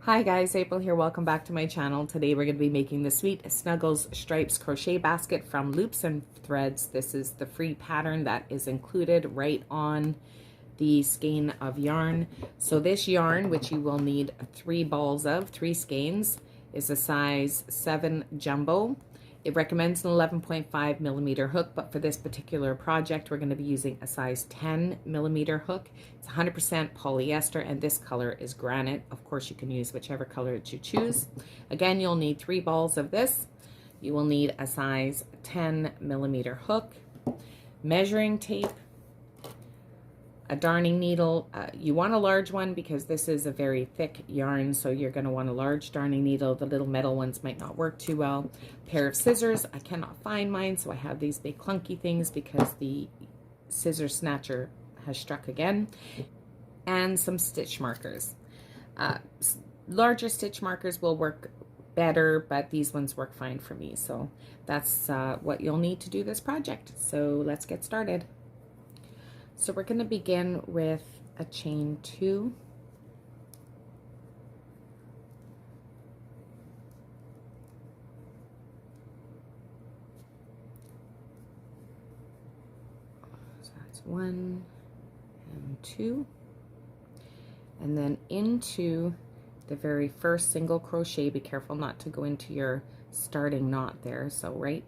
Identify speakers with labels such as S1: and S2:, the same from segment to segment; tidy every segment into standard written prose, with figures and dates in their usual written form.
S1: Hi guys, April here. Welcome back to my channel. Today we're going to be making the Sweet Snuggles Stripes Crochet Basket from Loops and Threads. This is the free pattern that is included right on the skein of yarn. So this yarn, which you will need 3 balls of, 3 skeins, is a size 7 jumbo. It recommends an 11.5 millimeter hook, but for this particular project, we're going to be using a size 10 millimeter hook. It's 100% polyester, and this color is granite. Of course, you can use whichever color that you choose. Again, you'll need 3 balls of this. You will need a size 10 millimeter hook, measuring tape, a darning needle. You want a large one because this is a very thick yarn, so you're going to want a large darning needle. The little metal ones might not work too well. Pair of scissors. I cannot find mine, so I have these big clunky things because the scissor snatcher has struck again. And some stitch markers. Larger stitch markers will work better, but these ones work fine for me. So that's what you'll need to do this project. So let's get started. So we're going to begin with a chain 2. So that's 1 and 2. And then into the very first single crochet, be careful not to go into your starting knot there. So right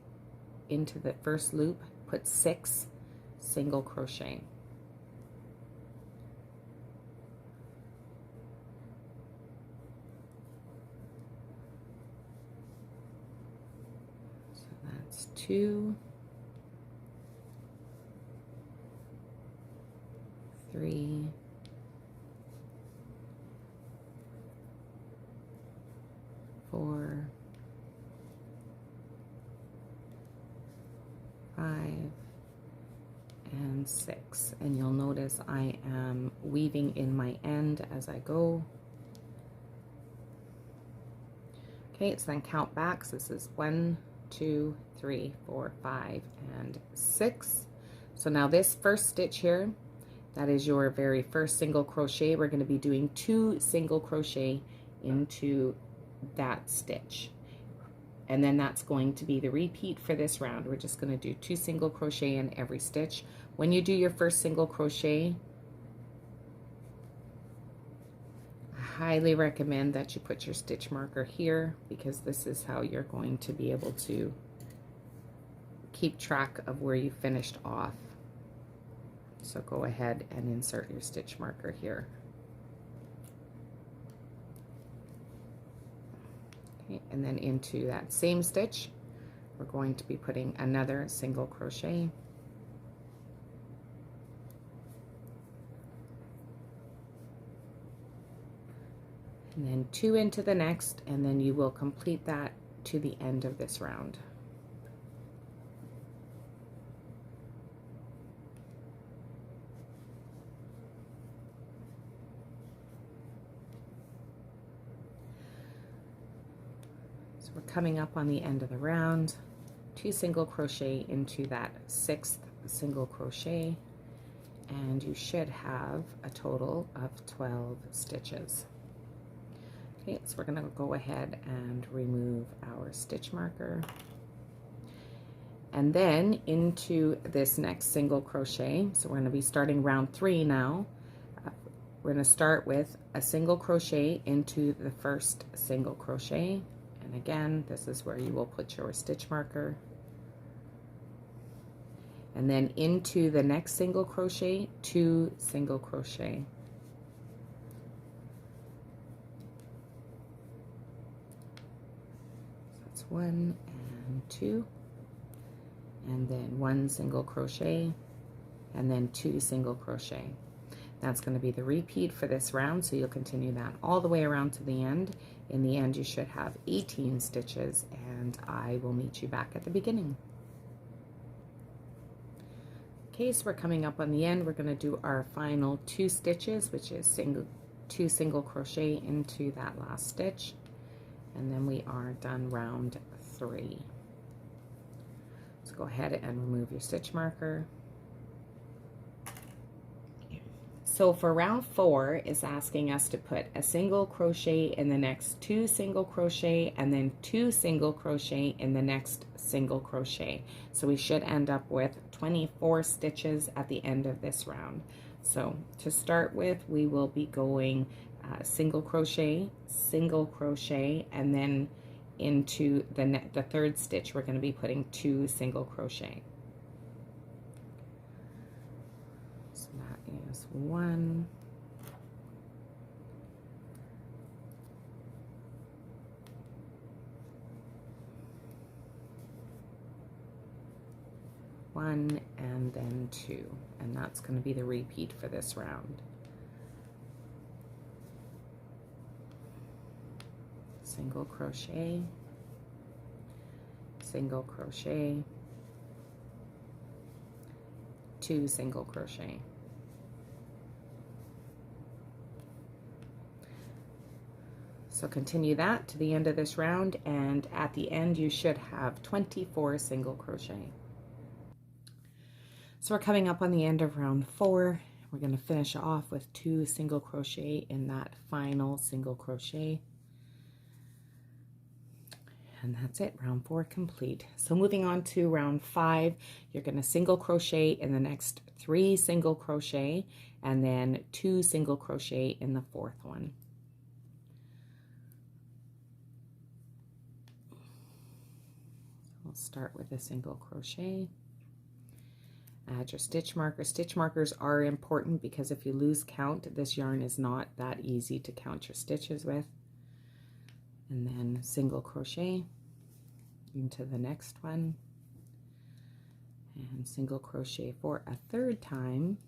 S1: into the first loop, put 6 single crochet. That's 2, 3, 4, 5, and 6. And you'll notice I am weaving in my end as I go. Okay, so then count back. So this is 1, 2, 3, 4, 5, and 6. So now this first stitch here, that is your very first single crochet. We're going to be doing 2 single crochet into that stitch, and then that's going to be the repeat for this round. We're just going to do 2 single crochet in every stitch. When you do your first single crochet, highly recommend that you put your stitch marker here, because this is how you're going to be able to keep track of where you finished off. So go ahead and insert your stitch marker here. Okay, and then into that same stitch, we're going to be putting another single crochet. And then 2 into the next, and then you will complete that to the end of this round. So we're coming up on the end of the round. 2 single crochet into that 6th single crochet, and you should have a total of 12 stitches. Okay, so we're going to go ahead and remove our stitch marker, and then into this next single crochet. So we're going to be starting round 3 now. We're going to start with a single crochet into the first single crochet, and again, this is where you will put your stitch marker, and then into the next single crochet, 2 single crochet. So that's 1 and 2, and then 1 single crochet, and then 2 single crochet. That's going to be the repeat for this round, so you'll continue that all the way around to the end. In the end, you should have 18 stitches, and I will meet you back at the beginning. Okay, so we're coming up on the end. We're going to do our final 2 stitches, which is 2 single crochet into that last stitch, and then we are done round 3. So go ahead and remove your stitch marker. So for round 4 is asking us to put a single crochet in the next 2 single crochet and then 2 single crochet in the next single crochet. So we should end up with 24 stitches at the end of this round. So to start with, we will be going single crochet, and then into the third stitch we're going to be putting 2 single crochet. So that is 1, 1 and then 2, and that's going to be the repeat for this round. Single crochet, single crochet, 2 single crochet. So continue that to the end of this round, and at the end you should have 24 single crochet. So we're coming up on the end of round 4. We're going to finish off with 2 single crochet in that final single crochet. And that's it, round 4 complete. So moving on to round 5, you're going to single crochet in the next 3 single crochet and then 2 single crochet in the 4th one. We'll start with a single crochet. Add your stitch marker. Stitch markers are important because if you lose count, this yarn is not that easy to count your stitches with. And then single crochet into the next one, and single crochet for a 3rd time,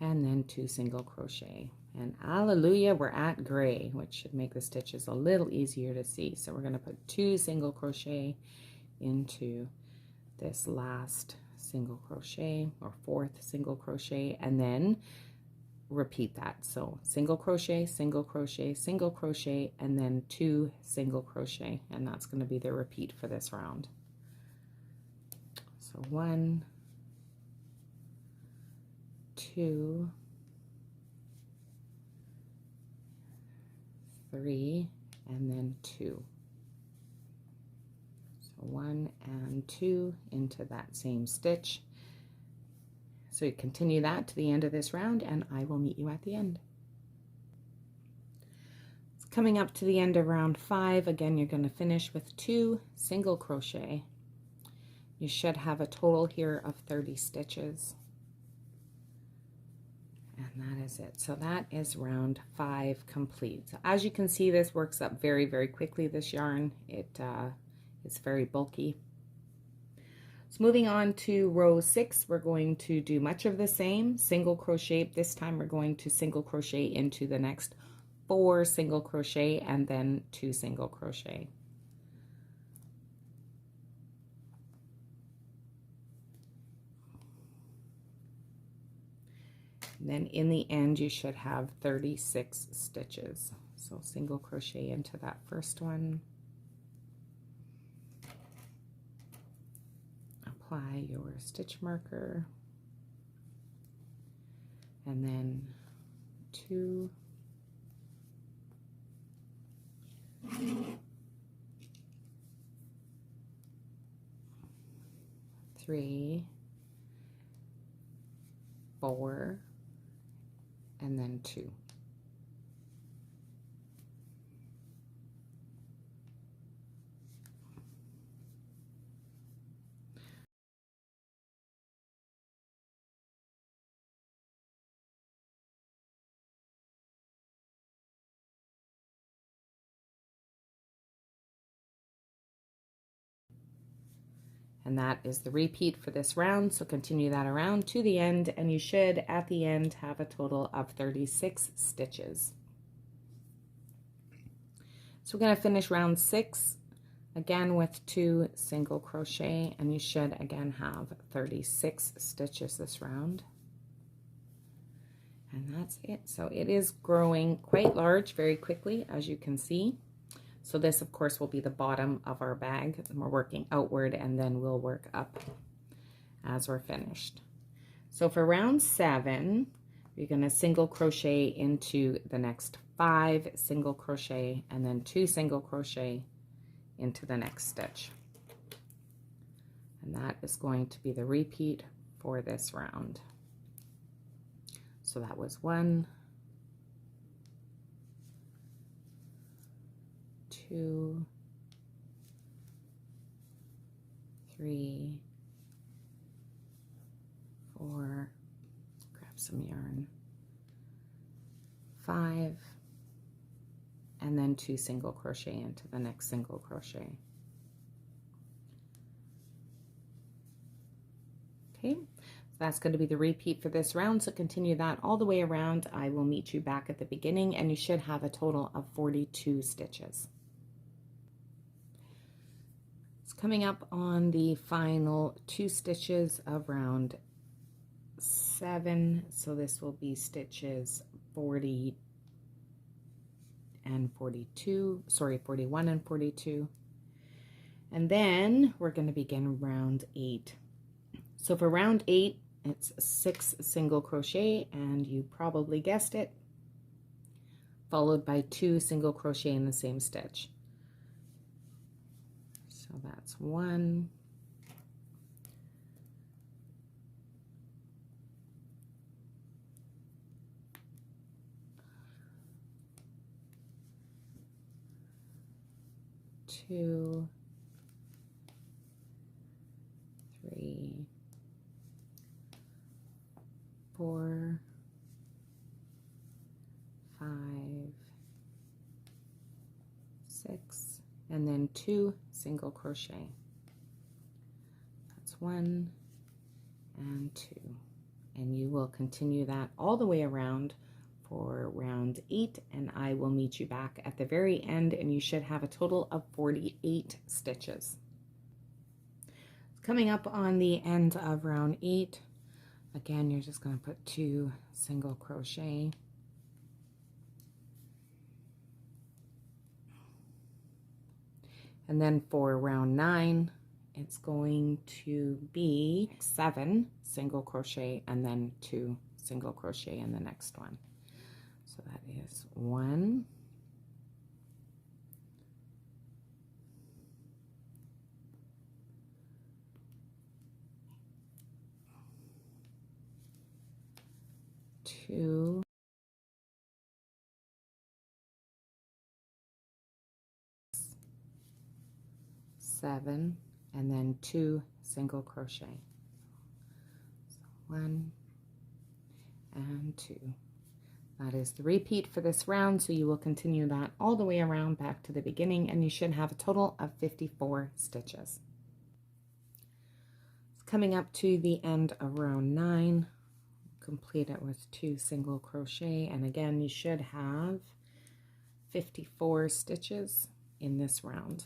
S1: and then 2 single crochet. And hallelujah, we're at gray, which should make the stitches a little easier to see. So we're going to put 2 single crochet into this last single crochet or 4th single crochet, and then repeat that. So single crochet, single crochet, single crochet, and then 2 single crochet, and that's going to be the repeat for this round. So 1, 2, 3, and then 2. So 1 and 2 into that same stitch. So you continue that to the end of this round, and I will meet you at the end. It's coming up to the end of round 5. Again, you're going to finish with 2 single crochet. You should have a total here of 30 stitches. And that is it. So that is round 5 complete. So as you can see, this works up very, very quickly, this yarn. It's very bulky. So moving on to row 6, we're going to do much of the same, single crochet. This time we're going to single crochet into the next 4 single crochet and then 2 single crochet. And then in the end you should have 36 stitches. So single crochet into that first one. Apply your stitch marker, and then 2, 3, 4, and then 2. And that is the repeat for this round. So continue that around to the end, and you should at the end have a total of 36 stitches. So we're going to finish round 6 again with 2 single crochet, and you should again have 36 stitches this round. And that's it. So it is growing quite large very quickly, as you can see. So this, of course, will be the bottom of our bag. And we're working outward, and then we'll work up as we're finished. So for round 7, you're going to single crochet into the next 5 single crochet and then 2 single crochet into the next stitch. And that is going to be the repeat for this round. So that was 1, 2, 3, 4, grab some yarn, 5, and then 2 single crochet into the next single crochet. Okay, so that's going to be the repeat for this round, so continue that all the way around. I will meet you back at the beginning, and you should have a total of 42 stitches. It's coming up on the final 2 stitches of round 7, so this will be stitches 40 and 42, sorry, 41 and 42, and then we're going to begin round 8. So for round 8, it's 6 single crochet, and you probably guessed it, followed by 2 single crochet in the same stitch. So that's 1, 2, 3, 4, 5, 6, and then 2 single crochet. That's 1 and 2, and you will continue that all the way around for round 8, and I will meet you back at the very end, and you should have a total of 48 stitches. Coming up on the end of round 8, again, you're just going to put 2 single crochet. And then for round 9, it's going to be 7 single crochet and then 2 single crochet in the next one. So that is 1, 2, 7, and then 2 single crochet. So 1 and 2. That is the repeat for this round, so you will continue that all the way around back to the beginning, and you should have a total of 54 stitches. It's coming up to the end of round 9. Complete it with 2 single crochet, and again, you should have 54 stitches in this round.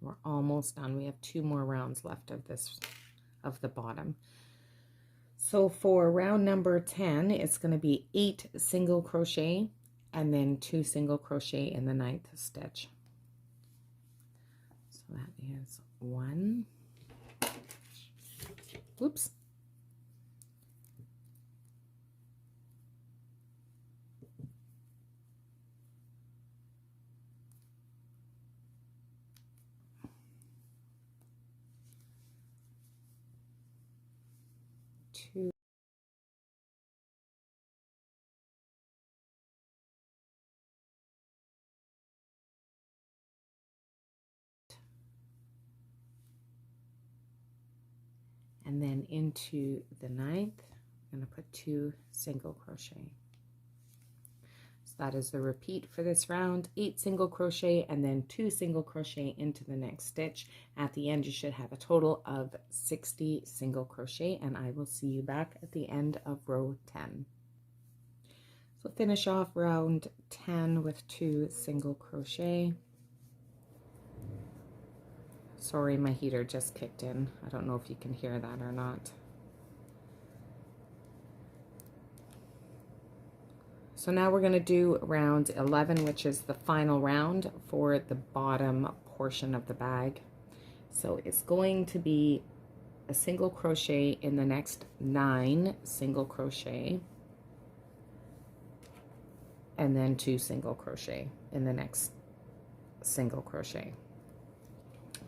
S1: We're almost done. We have 2 more rounds left of this, of the bottom. So for round number 10, it's going to be 8 single crochet and then 2 single crochet in the 9th stitch. So that is 1, whoops, 2, and then into the 9th, I'm going to put 2 single crochet. So that is the repeat for this round, 8 single crochet and then 2 single crochet into the next stitch. At the end, you should have a total of 60 single crochet, and I will see you back at the end of row 10. So finish off round 10 with 2 single crochet. Sorry, my heater just kicked in. I don't know if you can hear that or not. So now we're going to do round 11, which is the final round for the bottom portion of the bag. So it's going to be a single crochet in the next 9 single crochet, and then 2 single crochet in the next single crochet.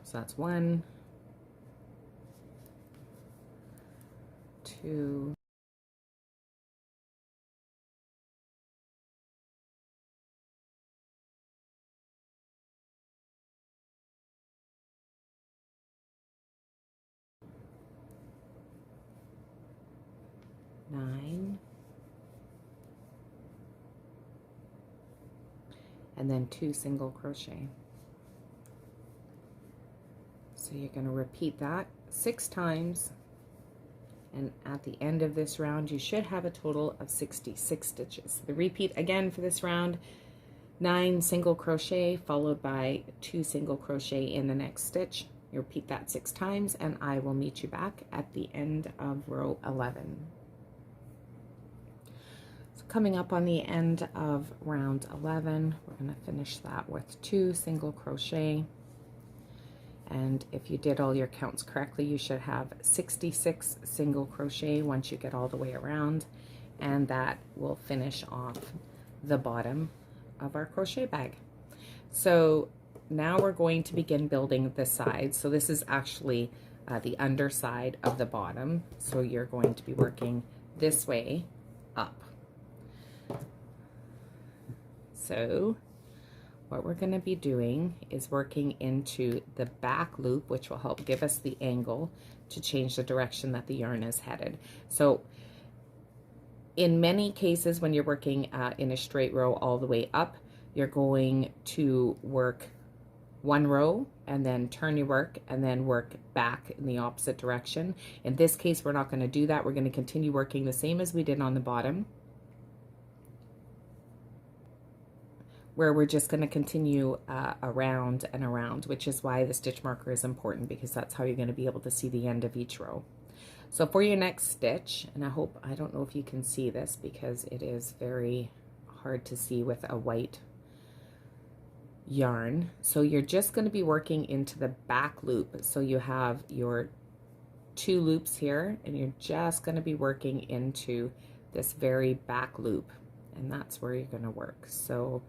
S1: So that's 1, 2, 9, and then 2 single crochet. So you're going to repeat that 6 times, and at the end of this round you should have a total of 66 stitches. The repeat again for this round: 9 single crochet followed by 2 single crochet in the next stitch. You repeat that 6 times, and I will meet you back at the end of row 11. So coming up on the end of round 11, we're going to finish that with 2 single crochet. And if you did all your counts correctly, you should have 66 single crochet once you get all the way around, and that will finish off the bottom of our crochet bag. So now we're going to begin building the sides. So this is actually the underside of the bottom. So you're going to be working this way up. So what we're going to be doing is working into the back loop, which will help give us the angle to change the direction that the yarn is headed. So in many cases, when you're working in a straight row all the way up, you're going to work one row and then turn your work and then work back in the opposite direction. In this case, we're not going to do that. We're going to continue working the same as we did on the bottom, where we're just going to continue around and around, which is why the stitch marker is important, because that's how you're going to be able to see the end of each row. So for your next stitch, and I don't know if you can see this because it is very hard to see with a white yarn. So you're just going to be working into the back loop. So you have your 2 loops here, and you're just going to be working into this very back loop, and that's where you're going to work. So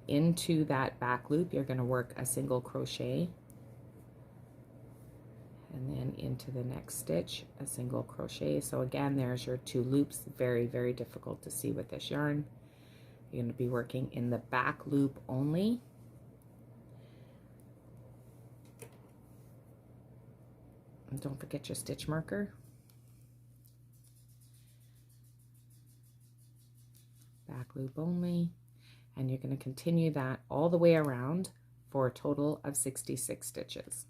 S1: into that back loop, you're going to work a single crochet, and then into the next stitch a single crochet. So again, there's your 2 loops. Very, very difficult to see with this yarn. You're going to be working in the back loop only. And don't forget your stitch marker. Back loop only. And you're going to continue that all the way around for a total of 66 stitches.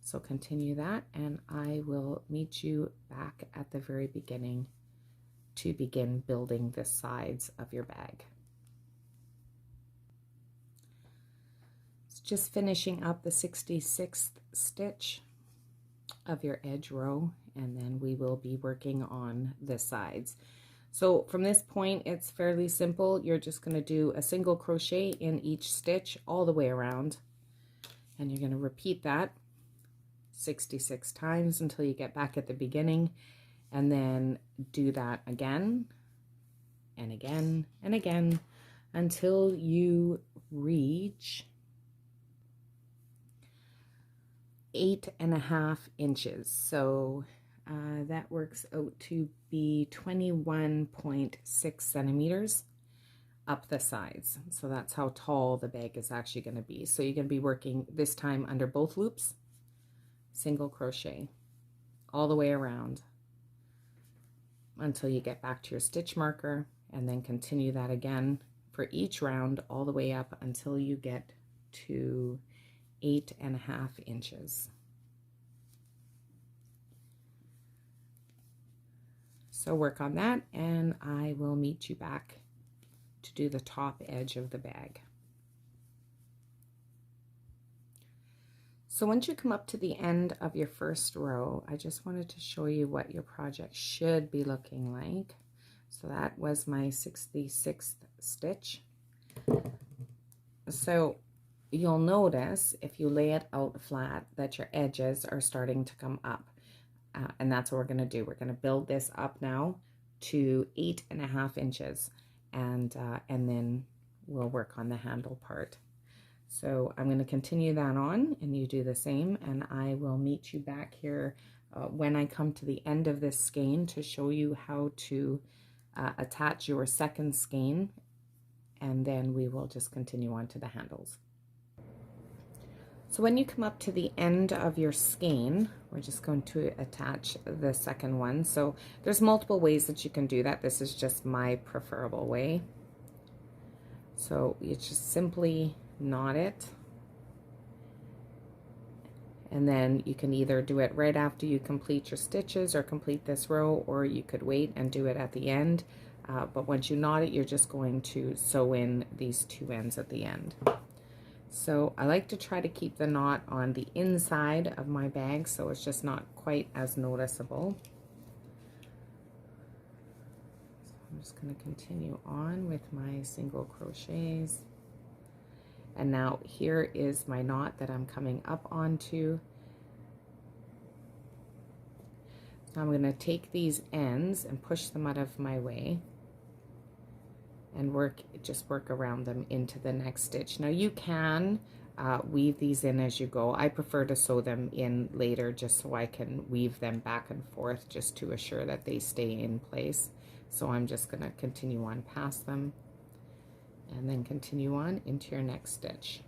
S1: So continue that, and I will meet you back at the very beginning to begin building the sides of your bag. It's just finishing up the 66th stitch of your edge row, and then we will be working on the sides. So from this point, it's fairly simple. You're just going to do a single crochet in each stitch all the way around, and you're going to repeat that 66 times until you get back at the beginning, and then do that again and again and again until you reach 8.5 inches. So that works out to be 21.6 centimeters up the sides. So that's how tall the bag is actually going to be. So you're going to be working this time under both loops, single crochet all the way around until you get back to your stitch marker, and then continue that again for each round all the way up until you get to 8.5 inches. So work on that, and I will meet you back to do the top edge of the bag. So once you come up to the end of your first row, I just wanted to show you what your project should be looking like. So that was my 66th stitch. So you'll notice if you lay it out flat that your edges are starting to come up. And that's what we're going to do. We're going to build this up now to 8.5 inches, and then we'll work on the handle part. So I'm going to continue that on, and you do the same, and I will meet you back here when I come to the end of this skein to show you how to attach your second skein, and then we will just continue on to the handles. So when you come up to the end of your skein, we're just going to attach the second one. So there's multiple ways that you can do that. This is just my preferable way. So you just simply knot it. And then you can either do it right after you complete your stitches or complete this row, or you could wait and do it at the end. But once you knot it, you're just going to sew in these two ends at the end. So I like to try to keep the knot on the inside of my bag so it's just not quite as noticeable. So I'm just going to continue on with my single crochets. And now here is my knot that I'm coming up onto. So I'm going to take these ends and push them out of my way and just work around them into the next stitch. Now you can weave these in as you go. I prefer to sew them in later just so I can weave them back and forth just to assure that they stay in place. So I'm just going to continue on past them and then continue on into your next stitch.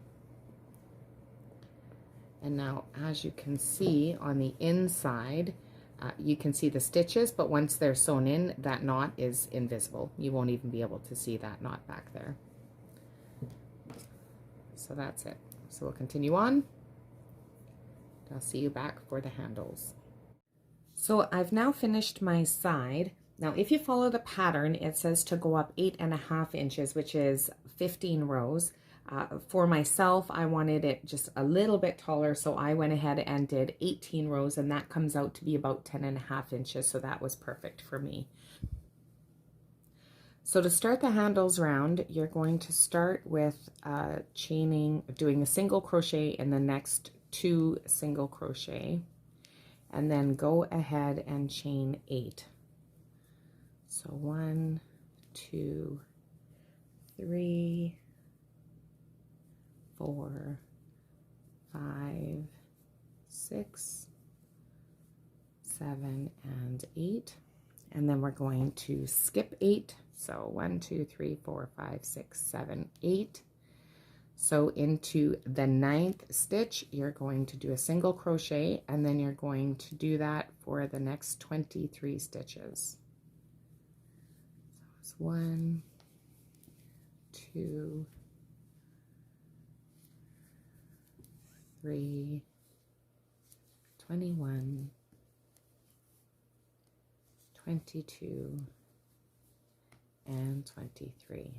S1: And now, as you can see on the inside, you can see the stitches, but once they're sewn in, that knot is invisible. You won't even be able to see that knot back there. So that's it. So we'll continue on. I'll see you back for the handles. So I've now finished my side. Now, if you follow the pattern, it says to go up 8.5 inches, which is 15 rows. For myself, I wanted it just a little bit taller, so I went ahead and did 18 rows, and that comes out to be about 10.5 inches, so that was perfect for me. So to start the handles round, you're going to start with doing a single crochet in the next 2 single crochet, and then go ahead and chain 8. So 1, 2, 3, 4, 5, 6, 7, and 8. And then we're going to skip 8. So 1, 2, 3, 4, 5, 6, 7, 8. So into the 9th stitch, you're going to do a single crochet, and then you're going to do that for the next 23 stitches. So it's 1, 2, 3, 21, 22, and 23.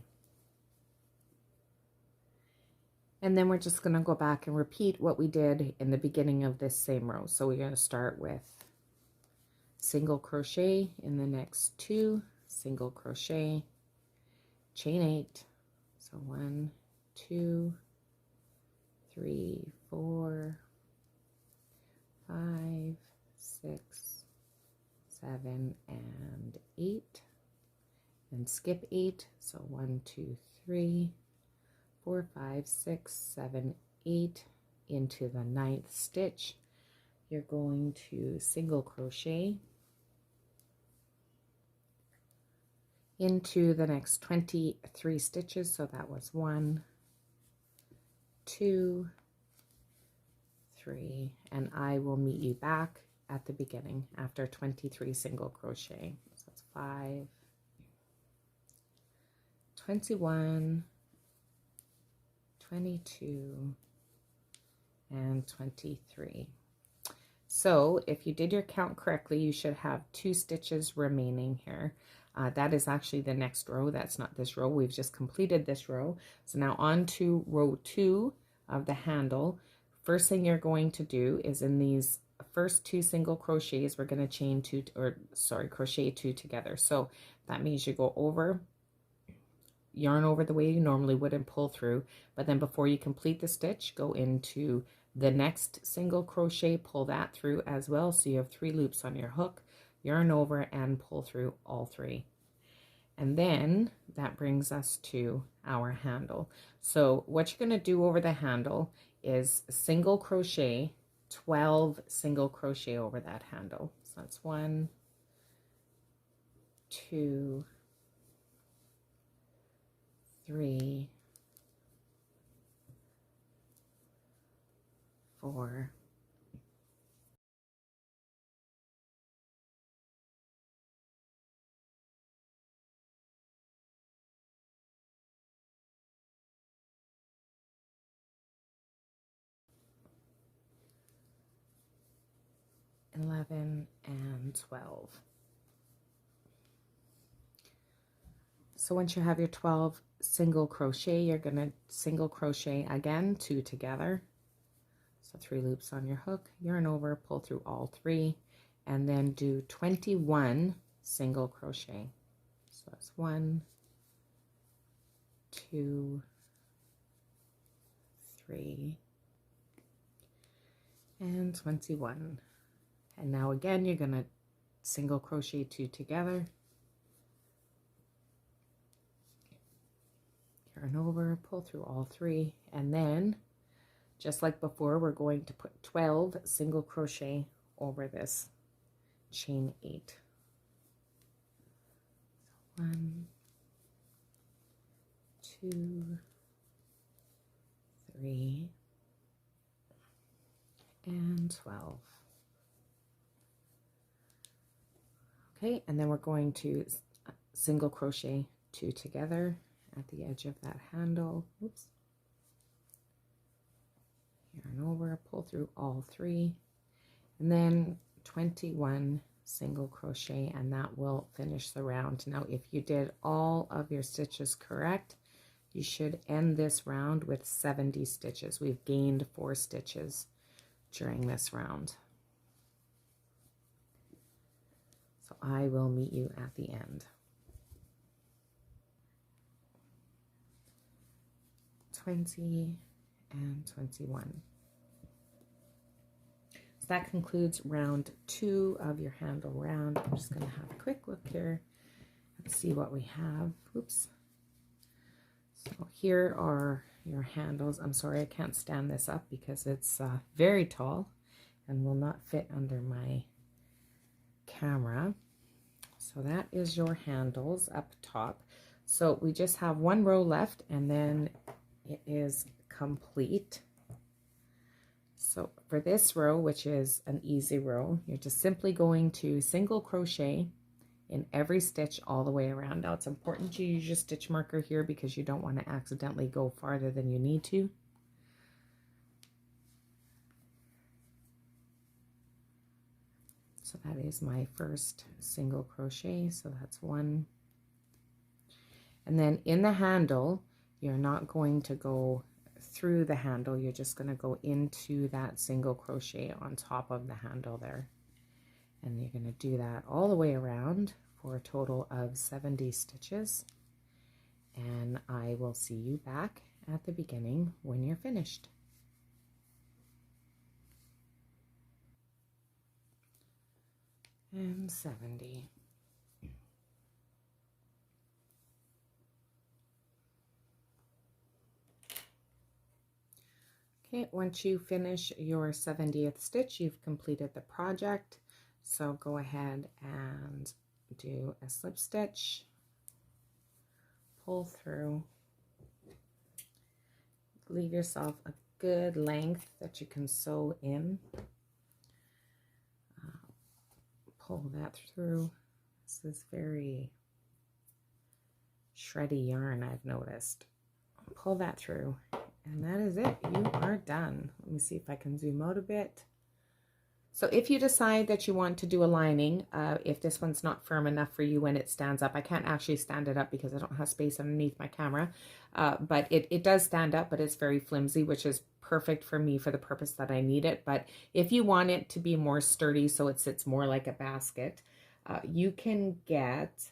S1: And then we're just going to go back and repeat what we did in the beginning of this same row. So we're going to start with single crochet in the next 2, single crochet, chain 8. So 1, 2, 3, 4, 5, 6, 7, and 8. And skip 8. So 1, 2, 3, 4, 5, 6, 7, 8 into the 9th stitch. You're going to single crochet into the next 23 stitches. So that was 1, 2, 3, and I will meet you back at the beginning after 23 single crochet. So that's 5, 21, 22, and 23. So if you did your count correctly, you should have 2 stitches remaining here. That is actually the next row. That's not this row. We've just completed this row. So now on to row 2 of the handle. First thing you're going to do is in these first 2 single crochets, we're going to crochet 2 together. So that means you go over yarn over the way you normally would and pull through. But then before you complete the stitch, go into the next single crochet, pull that through as well. So you have 3 loops on your hook, yarn over and pull through all 3. And then that brings us to our handle. So what you're going to do over the handle is single crochet, 12 single crochet over that handle. So that's 1, 2, 3, 4, 11, and 12. So once you have your 12 single crochet, you're going to single crochet again, 2 together. So 3 loops on your hook, yarn over, pull through all 3, and then do 21 single crochet. So that's 1, 2, 3, and 21. And now again, you're going to single crochet 2 together, yarn over, pull through all 3, and then just like before, we're going to put 12 single crochet over this chain 8. So 1, 2, 3, and 12. Okay, and then we're going to single crochet 2 together at the edge of that handle. Oops. Yarn over, pull through all 3, and then 21 single crochet, and that will finish the round. Now if you did all of your stitches correct, you should end this round with 70 stitches. We've gained 4 stitches during this round. So I will meet you at the end. 20 and 21. So that concludes round 2 of your handle round. I'm just going to have a quick look here and see what we have. Oops. So here are your handles. I'm sorry I can't stand this up because it's very tall and will not fit under my camera. So that is your handles up top. So we just have 1 row left and then it is complete. So for this row, which is an easy row, you're just simply going to single crochet in every stitch all the way around. Now it's important you use your stitch marker here because you don't want to accidentally go farther than you need to. So that is my first single crochet. So that's 1. And then in the handle, you're not going to go through the handle, you're just going to go into that single crochet on top of the handle there. And you're going to do that all the way around for a total of 70 stitches. And I will see you back at the beginning when you're finished. And 70. Okay, once you finish your 70th stitch, you've completed the project. So go ahead and do a slip stitch, pull through, leave yourself a good length that you can sew in. Pull that through. This is very shreddy yarn, I've noticed. Pull that through. And that is it. You are done. Let me see if I can zoom out a bit. So if you decide that you want to do a lining, if this one's not firm enough for you when it stands up, I can't actually stand it up because I don't have space underneath my camera, but it does stand up, but it's very flimsy, which is perfect for me for the purpose that I need it. But if you want it to be more sturdy so it sits more like a basket, you can get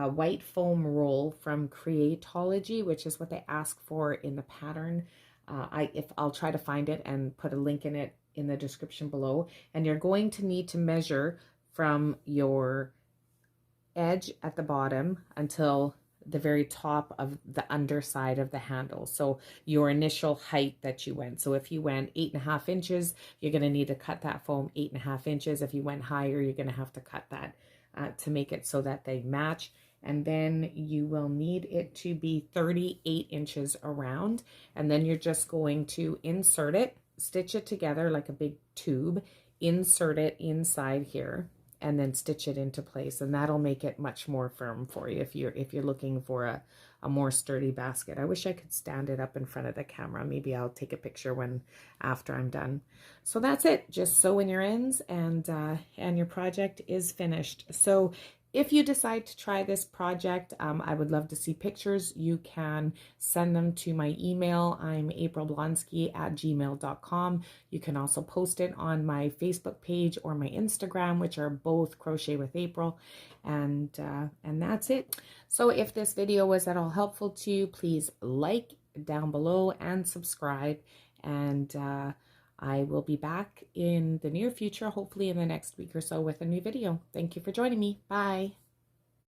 S1: white foam roll from Creatology, which is what they ask for in the pattern. I'll try to find it and put a link in it in the description below. And you're going to need to measure from your edge at the bottom until the very top of the underside of the handle. So your initial height that you went. So if you went 8.5 inches, you're going to need to cut that foam 8.5 inches. If you went higher, you're going to have to cut that to make it so that they match. And then you will need it to be 38 inches around. And then you're just going to insert it, stitch it together like a big tube, insert it inside here, and then stitch it into place, and that'll make it much more firm for you if you're looking for a more sturdy basket. I wish I could stand it up in front of the camera. Maybe I'll take a picture after I'm done. So that's it. Just sew in your ends, and your project is finished. So if you decide to try this project, I would love to see pictures. You can send them to my email. I'm aprilblonsky@gmail.com. You can also post it on my Facebook page or my Instagram, which are both Crochet with April. And that's it. So if this video was at all helpful to you, please like down below and subscribe. And I will be back in the near future, hopefully in the next week or so, with a new video. Thank you for joining me. Bye.